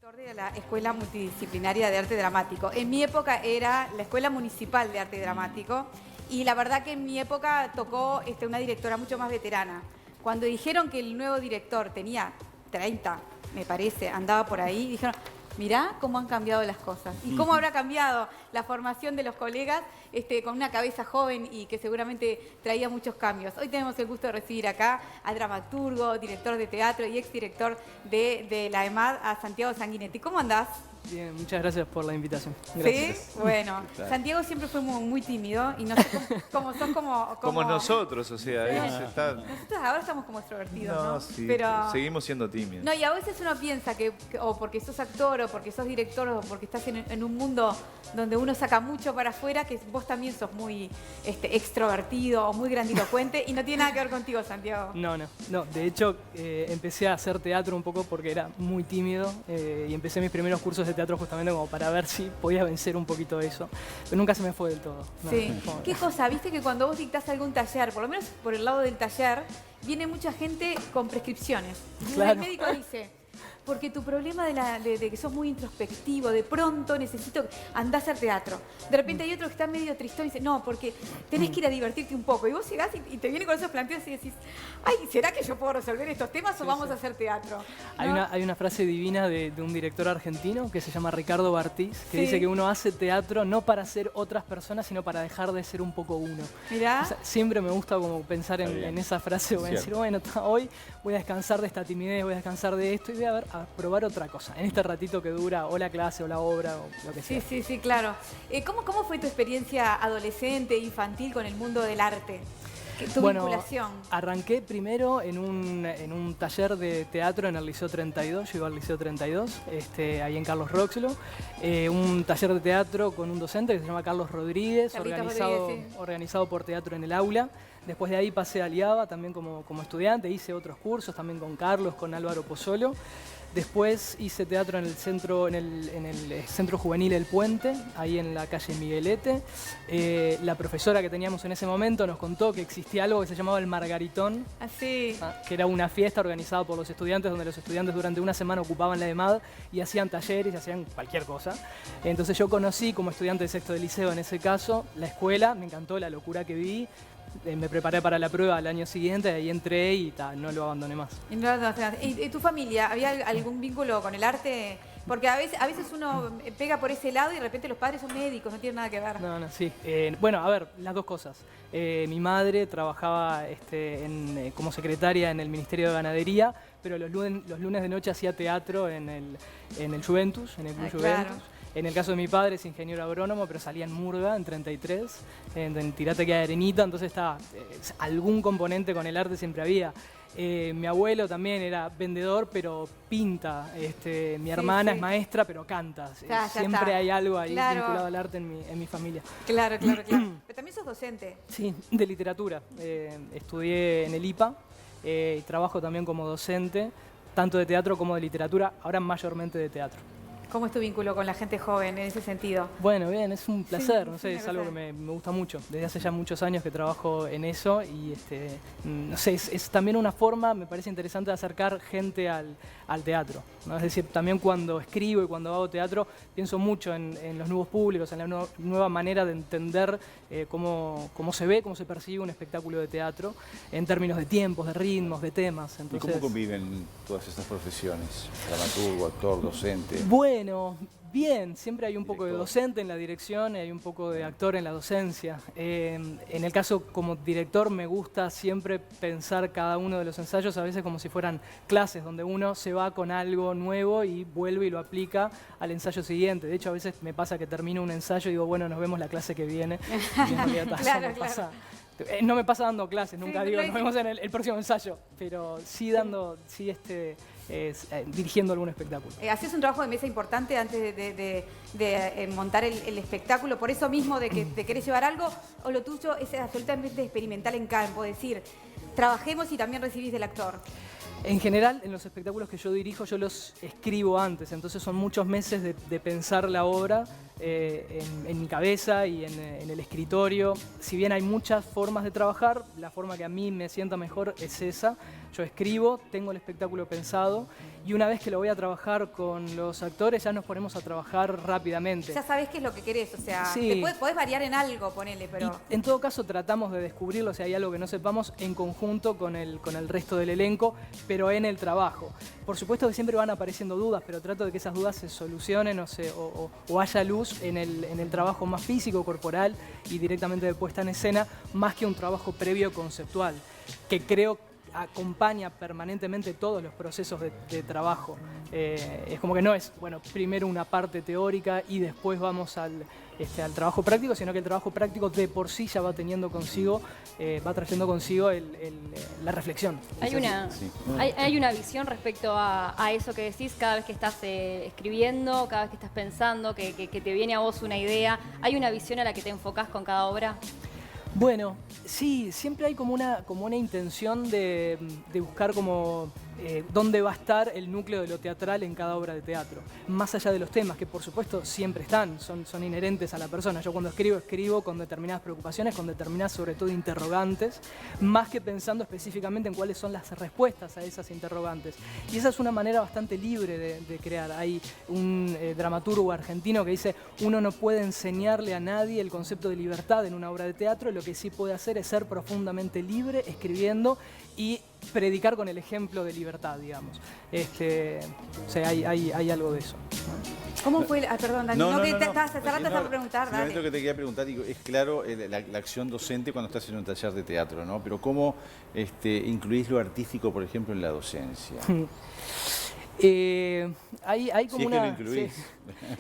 director de la Escuela Multidisciplinaria de Arte Dramático. En mi época era la Escuela Municipal de Arte Dramático y la verdad que en mi época tocó una directora mucho más veterana. Cuando dijeron que el nuevo director tenía 30, me parece, andaba por ahí, dijeron, mirá cómo han cambiado las cosas y cómo habrá cambiado la formación de los colegas con una cabeza joven y que seguramente traía muchos cambios. Hoy tenemos el gusto de recibir acá al dramaturgo, director de teatro y exdirector de la EMAD, a Santiago Sanguinetti. ¿Cómo andás? Bien, muchas gracias por la invitación. Gracias. ¿Sí? Bueno, Santiago siempre fue muy tímido y no sé cómo sos como nosotros, o sea, sí. Nosotros ahora estamos como extrovertidos, ¿no? Sí, pero seguimos siendo tímidos. No, y a veces uno piensa que o porque sos actor o porque sos director o porque estás en un mundo donde uno saca mucho para afuera, que vos también sos muy extrovertido o muy grandilocuente y no tiene nada que ver contigo, Santiago. No. De hecho, empecé a hacer teatro un poco porque era muy tímido y empecé mis primeros cursos de teatro justamente como para ver si podía vencer un poquito eso. Pero nunca se me fue del todo. No, sí. ¿Qué cosa? Viste que cuando vos dictás algún taller, por lo menos por el lado del taller, viene mucha gente con prescripciones. Claro. El médico dice, porque tu problema de que sos muy introspectivo, de pronto necesito andar a hacer teatro. De repente hay otro que está medio tristón y dice, no, porque tenés que ir a divertirte un poco. Y vos llegás y te viene con esos planteos y decís, ay, ¿será que yo puedo resolver estos temas o vamos a hacer teatro? ¿No? Hay una frase divina de un director argentino que se llama Ricardo Bartís, que dice que uno hace teatro no para ser otras personas, sino para dejar de ser un poco uno. Mirá. O sea, siempre me gusta como pensar en esa frase o en decir, bueno, hoy voy a descansar de esta timidez, voy a descansar de esto y voy a probar otra cosa, en este ratito que dura o la clase o la obra o lo que sea. Sí, claro. ¿Cómo fue tu experiencia adolescente, infantil con el mundo del arte? ¿Tu vinculación? Arranqué primero en un taller de teatro en el Liceo 32, yo iba al Liceo 32, ahí en Carlos Roxlo, un taller de teatro con un docente que se llama Carlos Rodríguez, organizado por Teatro en el Aula. Después de ahí pasé a Liaba también como estudiante, hice otros cursos también con Carlos, con Álvaro Pozzolo. Después hice teatro en el Centro Juvenil El Puente, ahí en la calle Miguelete. La profesora que teníamos en ese momento nos contó que existía algo que se llamaba el Margaritón. Así. Que era una fiesta organizada por los estudiantes, donde los estudiantes durante una semana ocupaban la EMAD y hacían talleres y hacían cualquier cosa. Entonces yo conocí como estudiante de sexto de liceo en ese caso la escuela, me encantó la locura que vi. Me preparé para la prueba al año siguiente, ahí entré y no lo abandoné más. ¿Y tu familia? ¿Había algún vínculo con el arte? Porque a veces uno pega por ese lado y de repente los padres son médicos, no tienen nada que ver. No, sí. Bueno, a ver, las dos cosas. Mi madre trabajaba como secretaria en el Ministerio de Ganadería, pero los lunes de noche hacía teatro en el Juventus, en el Club Juventus. Claro. En el caso de mi padre es ingeniero agrónomo, pero salía en Murga, en 33, en Tirate que Arenita, entonces algún componente con el arte siempre había. Mi abuelo también era vendedor, pero pinta. Mi hermana es maestra, pero canta. Siempre hay algo ahí vinculado al arte en mi familia. Claro. Pero también sos docente. Sí, de literatura. Estudié en el IPA y trabajo también como docente, tanto de teatro como de literatura, ahora mayormente de teatro. ¿Cómo es tu vínculo con la gente joven en ese sentido? Bueno, bien, es un placer, no sé, es algo que me gusta mucho. Desde hace ya muchos años que trabajo en eso y no sé, es también una forma, me parece interesante, de acercar gente al teatro, ¿no? Es decir, también cuando escribo y cuando hago teatro pienso mucho en los nuevos públicos, en la nueva manera de entender cómo se ve, cómo se percibe un espectáculo de teatro en términos de tiempos, de ritmos, de temas. Entonces, ¿y cómo conviven todas estas profesiones? Dramaturgo, actor, docente. Bueno, bien, siempre hay un poco de docente en la dirección y hay un poco de actor en la docencia. En el caso como director me gusta siempre pensar cada uno de los ensayos a veces como si fueran clases, donde uno se va con algo nuevo y vuelve y lo aplica al ensayo siguiente. De hecho, a veces me pasa que termino un ensayo y digo, bueno, nos vemos la clase que viene. Y en realidad Claro. no me pasa dando clases, nunca digo, nos vemos en el próximo ensayo, pero sí dirigiendo algún espectáculo. ¿Haces un trabajo de mesa importante antes de montar el espectáculo? ¿Por eso mismo de que te querés llevar algo? ¿O lo tuyo es absolutamente experimental en campo? Es decir, trabajemos y también recibís del actor. En general, en los espectáculos que yo dirijo, yo los escribo antes, entonces son muchos meses de pensar la obra en mi cabeza y en el escritorio. Si bien hay muchas formas de trabajar, la forma que a mí me sienta mejor es esa. Yo escribo, tengo el espectáculo pensado y una vez que lo voy a trabajar con los actores ya nos ponemos a trabajar rápidamente. Ya sabés qué es lo que querés, o sea, Sí. podés variar en algo, ponele, pero... Y en todo caso tratamos de descubrirlo, si hay algo que no sepamos, en conjunto con el resto del elenco, pero en el trabajo. Por supuesto que siempre van apareciendo dudas, pero trato de que esas dudas se solucionen o haya luz en el trabajo más físico, corporal y directamente de puesta en escena, más que un trabajo previo conceptual, que creo acompaña permanentemente todos los procesos de trabajo. Es como que no es, bueno, primero una parte teórica y después vamos al trabajo práctico, sino que el trabajo práctico de por sí ya va teniendo consigo, va trayendo consigo la reflexión. Hay una visión respecto a eso que decís cada vez que estás escribiendo, cada vez que estás pensando, que te viene a vos una idea. ¿Hay una visión a la que te enfocás con cada obra? Bueno, sí, siempre hay como una intención de buscar como dónde va a estar el núcleo de lo teatral en cada obra de teatro. Más allá de los temas, que por supuesto siempre están, son inherentes a la persona. Yo cuando escribo con determinadas preocupaciones, con determinadas sobre todo interrogantes, más que pensando específicamente en cuáles son las respuestas a esas interrogantes. Y esa es una manera bastante libre de crear. Hay un dramaturgo argentino que dice: uno no puede enseñarle a nadie el concepto de libertad en una obra de teatro, lo que sí puede hacer es ser profundamente libre escribiendo y predicar con el ejemplo de libertad, digamos. O sea, hay algo de eso. ¿Cómo fue? Perdón, Dani, no, que estabas cerrando esta preguntar, dale. Lo que te quería preguntar, digo, es claro la acción docente cuando estás en un taller de teatro, ¿no? Pero ¿cómo incluís lo artístico, por ejemplo, en la docencia? Hay como si es una... que lo incluís.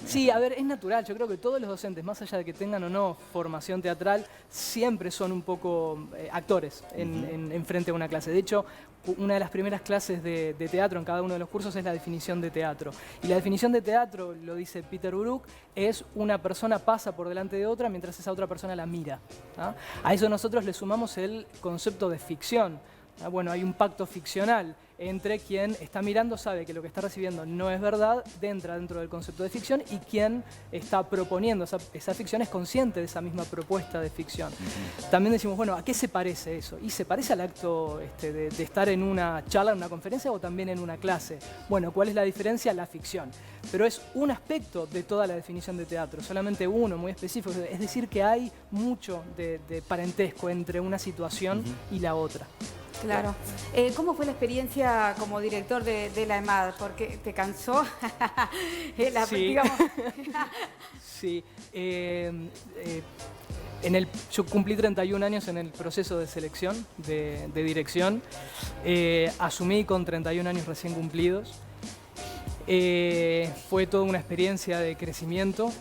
Sí, a ver, es natural. Yo creo que todos los docentes, más allá de que tengan o no formación teatral, siempre son un poco actores en frente a una clase. De hecho, una de las primeras clases de teatro en cada uno de los cursos es la definición de teatro. Y la definición de teatro, lo dice Peter Brook, es una persona pasa por delante de otra mientras esa otra persona la mira, ¿no? A eso nosotros le sumamos el concepto de ficción. Bueno, hay un pacto ficcional entre quien está mirando, sabe que lo que está recibiendo no es verdad, entra dentro del concepto de ficción, y quien está proponiendo esa ficción es consciente de esa misma propuesta de ficción. También decimos, bueno, ¿a qué se parece eso? ¿Y se parece al acto de estar en una charla, en una conferencia o también en una clase? Bueno, ¿cuál es la diferencia? La ficción. Pero es un aspecto de toda la definición de teatro, solamente uno muy específico. Es decir, que hay mucho de parentesco entre una situación y la otra. Claro. ¿Cómo fue la experiencia como director de la EMAD? ¿Porque te cansó? Sí. Digamos. Sí. Yo cumplí 31 años en el proceso de selección de dirección. Asumí con 31 años recién cumplidos. Fue toda una experiencia de crecimiento.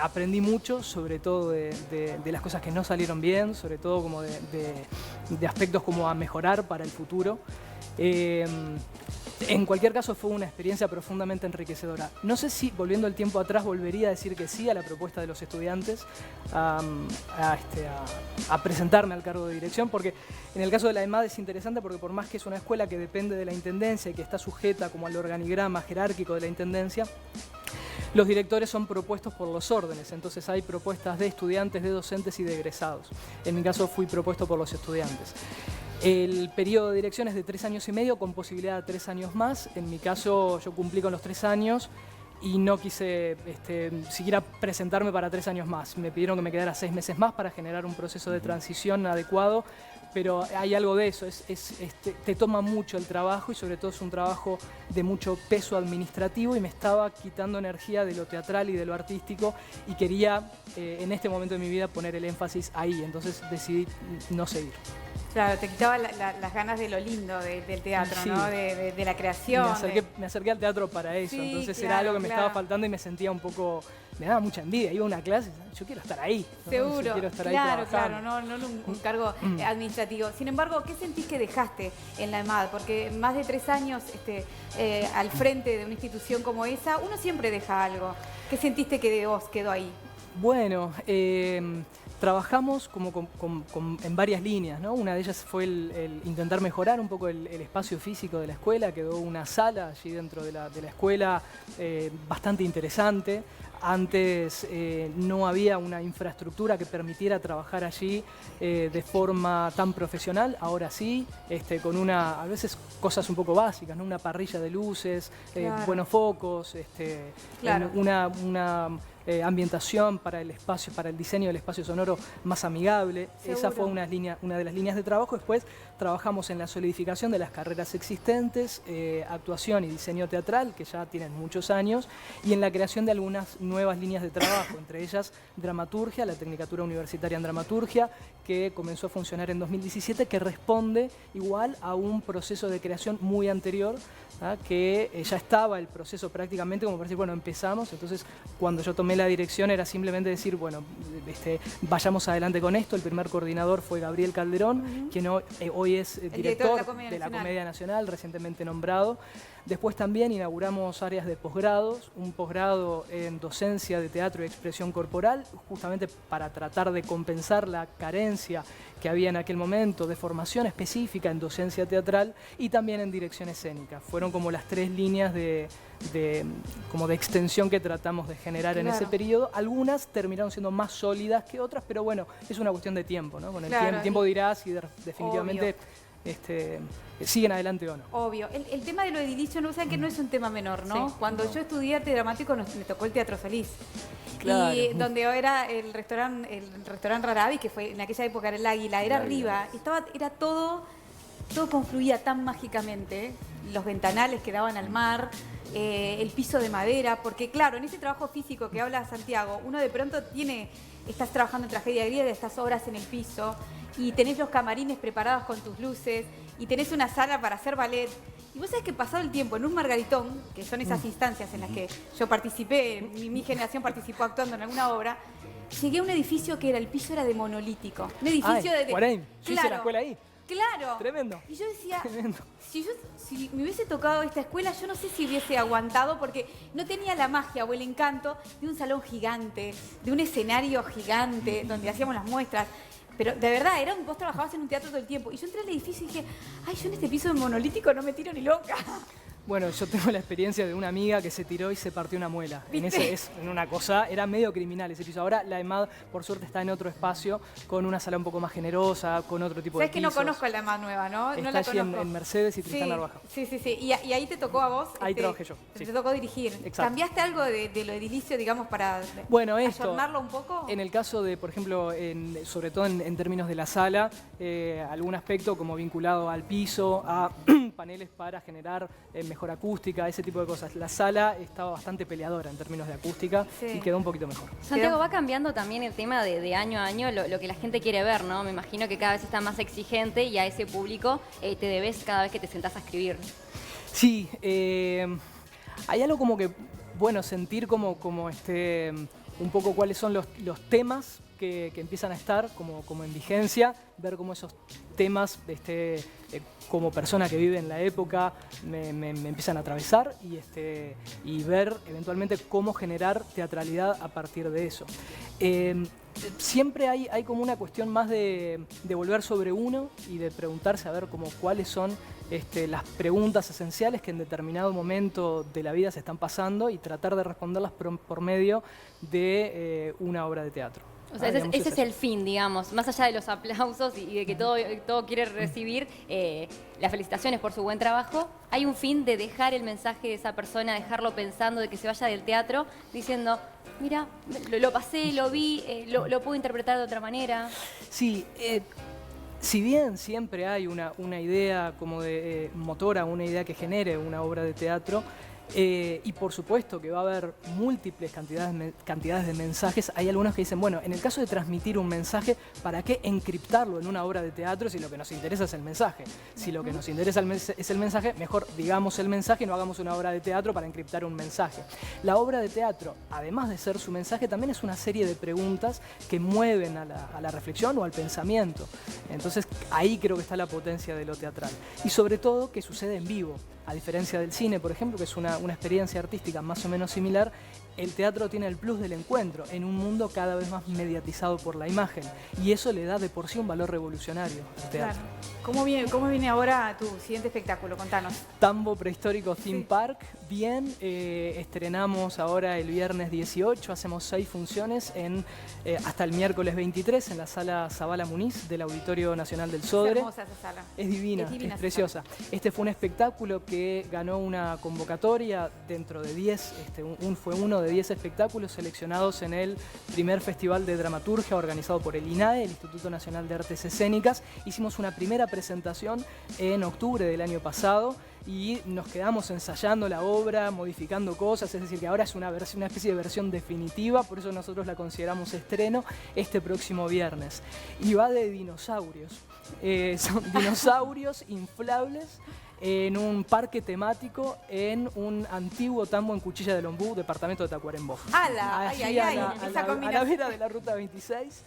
Aprendí mucho, sobre todo de las cosas que no salieron bien, sobre todo como de aspectos como a mejorar para el futuro. En cualquier caso fue una experiencia profundamente enriquecedora. No sé si, volviendo el tiempo atrás, volvería a decir que sí a la propuesta de los estudiantes a presentarme al cargo de dirección, porque en el caso de la EMAD es interesante porque por más que es una escuela que depende de la Intendencia y que está sujeta como al organigrama jerárquico de la Intendencia, los directores son propuestos por los órdenes, entonces hay propuestas de estudiantes, de docentes y de egresados. En mi caso fui propuesto por los estudiantes. El periodo de dirección es de 3 años y medio con posibilidad de 3 años más. En mi caso yo cumplí con los 3 años y no quise siquiera presentarme para 3 años más. Me pidieron que me quedara 6 meses más para generar un proceso de transición adecuado, pero hay algo de eso, te toma mucho el trabajo y sobre todo es un trabajo de mucho peso administrativo y me estaba quitando energía de lo teatral y de lo artístico y quería en este momento de mi vida poner el énfasis ahí, entonces decidí no seguir. Claro, te quitaba las ganas de lo lindo del teatro, Sí. ¿no? De la creación. Me acerqué al teatro para eso, Sí, entonces claro, era algo que me claro. estaba faltando y me sentía un poco, me daba mucha envidia. Iba a una clase, yo quiero estar ahí. ¿no? Seguro, Yo quiero estar ahí claro, trabajando. no un cargo administrativo. Sin embargo, ¿qué sentís que dejaste en la EMAD? Porque más de 3 años al frente de una institución como esa, uno siempre deja algo. ¿Qué sentiste que de vos quedó ahí? Bueno, trabajamos como en varias líneas, ¿no? Una de ellas fue el intentar mejorar un poco el espacio físico de la escuela. Quedó una sala allí dentro de la escuela bastante interesante. Antes no había una infraestructura que permitiera trabajar allí de forma tan profesional, ahora sí, con a veces cosas un poco básicas, ¿no? Una parrilla de luces, Claro. buenos focos, Claro. una ambientación para el espacio, para el diseño del espacio sonoro más amigable. Seguro. Esa fue una de las líneas de trabajo. Después trabajamos en la solidificación de las carreras existentes, actuación y diseño teatral, que ya tienen muchos años, y en la creación de algunas nuevas líneas de trabajo, entre ellas dramaturgia, la Tecnicatura Universitaria en Dramaturgia, que comenzó a funcionar en 2017, que responde igual a un proceso de creación muy anterior, que ya estaba el proceso prácticamente como para decir, bueno, empezamos. Entonces, cuando yo tomé la dirección era simplemente decir, bueno, vayamos adelante con esto. El primer coordinador fue Gabriel Calderón, quien hoy es director de la Comedia Nacional, recientemente nombrado. Después también inauguramos áreas de posgrados, un posgrado en docencia de teatro y expresión corporal, justamente para tratar de compensar la carencia que había en aquel momento de formación específica en docencia teatral y también en dirección escénica. Fueron como las 3 líneas de extensión que tratamos de generar en ese periodo. Algunas terminaron siendo más sólidas que otras, pero bueno, es una cuestión de tiempo, ¿no? Con el tiempo dirá si definitivamente siguen adelante o no. Obvio. El tema de lo edilicio, no saben que no es un tema menor, ¿no? Cuando yo estudié arte dramático me tocó el Teatro Solís. Claro. Y donde era el restaurante Rarabi, que fue en aquella época era el Águila, era arriba. Era todo confluía tan mágicamente. Los ventanales que daban al mar, el piso de madera, porque claro, en ese trabajo físico que habla Santiago, uno de pronto estás trabajando en tragedia griega, estás horas en el piso, y tenés los camarines preparados con tus luces, y tenés una sala para hacer ballet. Y vos sabés que pasado el tiempo en un Margaritón, que son esas instancias en las que yo participé, mi generación participó actuando en alguna obra, llegué a un edificio que el piso era de monolítico. Un edificio de... Guaraín, yo hice la Claro. escuela ahí. Claro. Tremendo. Y yo decía, Tremendo. si me hubiese tocado esta escuela, yo no sé si hubiese aguantado, porque no tenía la magia o el encanto de un salón gigante, de un escenario gigante donde hacíamos las muestras. Pero de verdad, vos trabajabas en un teatro todo el tiempo. Y yo entré al edificio y dije, ay, yo en este piso de monolítico no me tiro ni loca. Bueno, yo tengo la experiencia de una amiga que se tiró y se partió una muela. En una cosa, era medio criminal ese piso. Ahora la EMAD, por suerte, está en otro espacio, con una sala un poco más generosa, con otro tipo de Sabes que pisos. no conozco la más nueva, ¿no? Está No la allí conozco. en Mercedes y Tristán Narvaja. Sí. Y ahí te tocó a vos. Ahí trabajé yo, Te sí. tocó dirigir. Exacto. ¿Cambiaste algo de lo edilicio, digamos, para ayornarlo un poco? En el caso de, por ejemplo, sobre todo en términos de la sala, algún aspecto como vinculado al piso, a paneles para generar mejor acústica, ese tipo de cosas. La sala estaba bastante peleadora en términos de acústica y quedó un poquito mejor. Santiago, va cambiando también el tema de año a año lo que la gente quiere ver, ¿no? Me imagino que cada vez está más exigente y a ese público te debes cada vez que te sentás a escribir. Sí, hay algo como que, bueno, sentir como un poco cuáles son los temas que empiezan a estar como en vigencia, ver cómo esos temas, como persona que vive en la época, me empiezan a atravesar y ver eventualmente cómo generar teatralidad a partir de eso. Siempre hay como una cuestión más de volver sobre uno y de preguntarse a ver como cuáles son las preguntas esenciales que en determinado momento de la vida se están pasando y tratar de responderlas por medio de una obra de teatro. O sea, ese es el fin, digamos, más allá de los aplausos y de que todo quiere recibir las felicitaciones por su buen trabajo, hay un fin de dejar el mensaje de esa persona, dejarlo pensando, de que se vaya del teatro diciendo, mira, lo pasé, lo vi, lo puedo interpretar de otra manera. Sí, si bien siempre hay una idea como de motora, una idea que genere una obra de teatro, y por supuesto que va a haber múltiples cantidades de mensajes. Hay algunos que dicen, bueno, en el caso de transmitir un mensaje, ¿para qué encriptarlo en una obra de teatro si lo que nos interesa es el mensaje? Si lo que nos interesa es el mensaje, mejor digamos el mensaje y no hagamos una obra de teatro para encriptar un mensaje. La obra de teatro, además de ser su mensaje, también es una serie de preguntas que mueven a la reflexión o al pensamiento. Entonces ahí creo que está la potencia de lo teatral. Y sobre todo que sucede en vivo. A diferencia del cine, por ejemplo, que es una experiencia artística más o menos similar, el teatro tiene el plus del encuentro en un mundo cada vez más mediatizado por la imagen. Y eso le da de por sí un valor revolucionario al teatro. Claro. ¿Cómo viene ahora tu siguiente espectáculo? Contanos. Tambo Prehistórico Theme Park, bien. Estrenamos ahora el viernes 18, hacemos 6 funciones hasta el miércoles 23 en la sala Zabala Muniz del Auditorio Nacional del Sodre. Es hermosa esa sala. Es divina, es preciosa. Este fue un espectáculo que ganó una convocatoria dentro de 10, fue uno de 10 espectáculos seleccionados en el primer Festival de Dramaturgia organizado por el INAE, el Instituto Nacional de Artes Escénicas. Hicimos una primera presentación en octubre del año pasado y nos quedamos ensayando la obra, modificando cosas, es decir, que ahora es una especie de versión definitiva, por eso nosotros la consideramos estreno este próximo viernes. Y va de dinosaurios. Son dinosaurios inflables en un parque temático en un antiguo tambo en Cuchilla del Ombú, departamento de Tacuarembó. ¡Hala! Allí ¡Ay, ay, ay! a Esa la combinación. vera de la Ruta 26.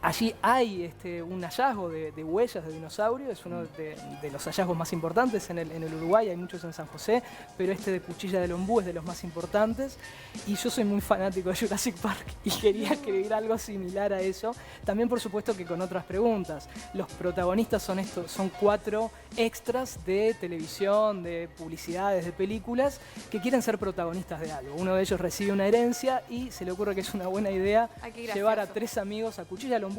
Allí hay un hallazgo de huellas de dinosaurio, es uno de los hallazgos más importantes en el Uruguay, hay muchos en San José, pero este de Cuchilla del Ombú es de los más importantes. Y yo soy muy fanático de Jurassic Park y quería escribir algo similar a eso. También, por supuesto, que con otras preguntas. Los protagonistas son 4 extras de televisión, de publicidades, de películas, que quieren ser protagonistas de algo. Uno de ellos recibe una herencia y se le ocurre que es una buena idea llevar a 3 amigos a Cuchilla del Ombú,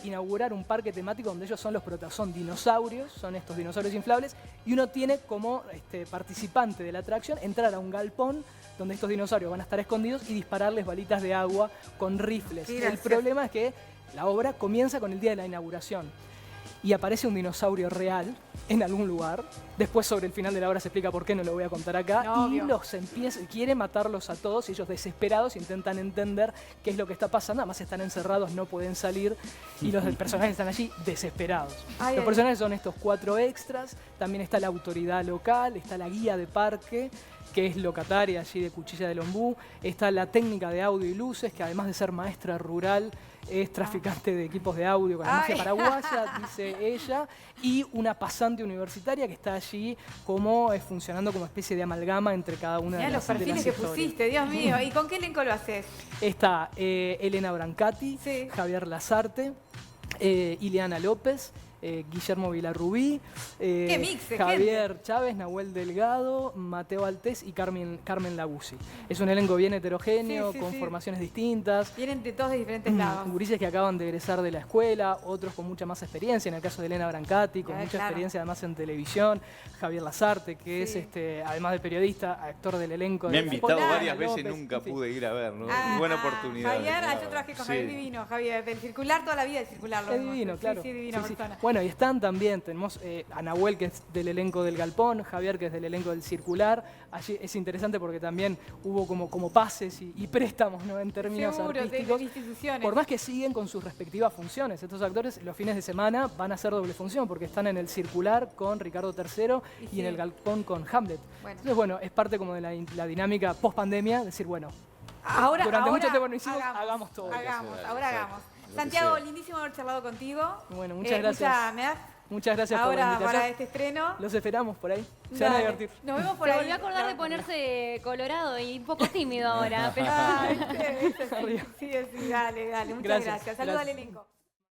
inaugurar un parque temático donde ellos son los protagonistas, son dinosaurios, son estos dinosaurios inflables, y uno tiene como participante de la atracción entrar a un galpón donde estos dinosaurios van a estar escondidos y dispararles balitas de agua con rifles. El problema es que la obra comienza con el día de la inauguración y aparece un dinosaurio real en algún lugar. Después, sobre el final de la obra, se explica por qué, no lo voy a contar acá. No, y quiere matarlos a todos y ellos, desesperados, intentan entender qué es lo que está pasando. Además, están encerrados, no pueden salir y los personajes están allí desesperados. Los personajes son estos 4 extras. También está la autoridad local, está la guía de parque, que es locataria allí de Cuchilla del Ombú. Está la técnica de audio y luces, que además de ser maestra rural, es traficante de equipos de audio con la magia paraguaya, dice ella, y una pasante universitaria que está allí como funcionando como especie de amalgama entre cada una de las historias. Mirá los perfiles que pusiste, Dios mío. ¿Y con qué elenco lo haces? Está Elena Brancati, Javier Lazarte, Ileana López, Guillermo Vilarrubí, Javier Chávez, Nahuel Delgado, Mateo Altés y Carmen Laguzzi. Es un elenco bien heterogéneo, con formaciones distintas. Vienen de todos de diferentes lados. Gurises que acaban de egresar de la escuela, otros con mucha más experiencia, en el caso de Elena Brancati, con mucha experiencia además en televisión. Javier Lazarte, que es además de periodista, actor del elenco. Me ha invitado varias veces, nunca pude ir a ver, ¿no? Buena oportunidad. Javier, yo trabajé con Javier divino, Javier, del Circular toda la vida, del Circular. Es divino, claro. Sí, divino persona. Bueno, y están también, tenemos a Nahuel, que es del elenco del Galpón, Javier, que es del elenco del Circular. Allí es interesante porque también hubo como pases y préstamos, ¿no?, en términos artísticos. De instituciones. Por más que siguen con sus respectivas funciones. Estos actores los fines de semana van a hacer doble función porque están en el Circular con Ricardo III y en el Galpón con Hamlet. Entonces, bueno, es parte como de la dinámica post-pandemia, decir, bueno, durante mucho tiempo no hicimos, hagamos todo. Hagamos. Santiago, lindísimo haber charlado contigo. Bueno, muchas gracias. Muchas gracias por la invitación. Para este estreno. Los esperamos por ahí. Se van a divertir. Nos vemos por ahí. ahí. Volvió a acordar de ponerse colorado y un poco tímido ahora. Pero... Sí, dale. Muchas gracias. Saludos al elenco.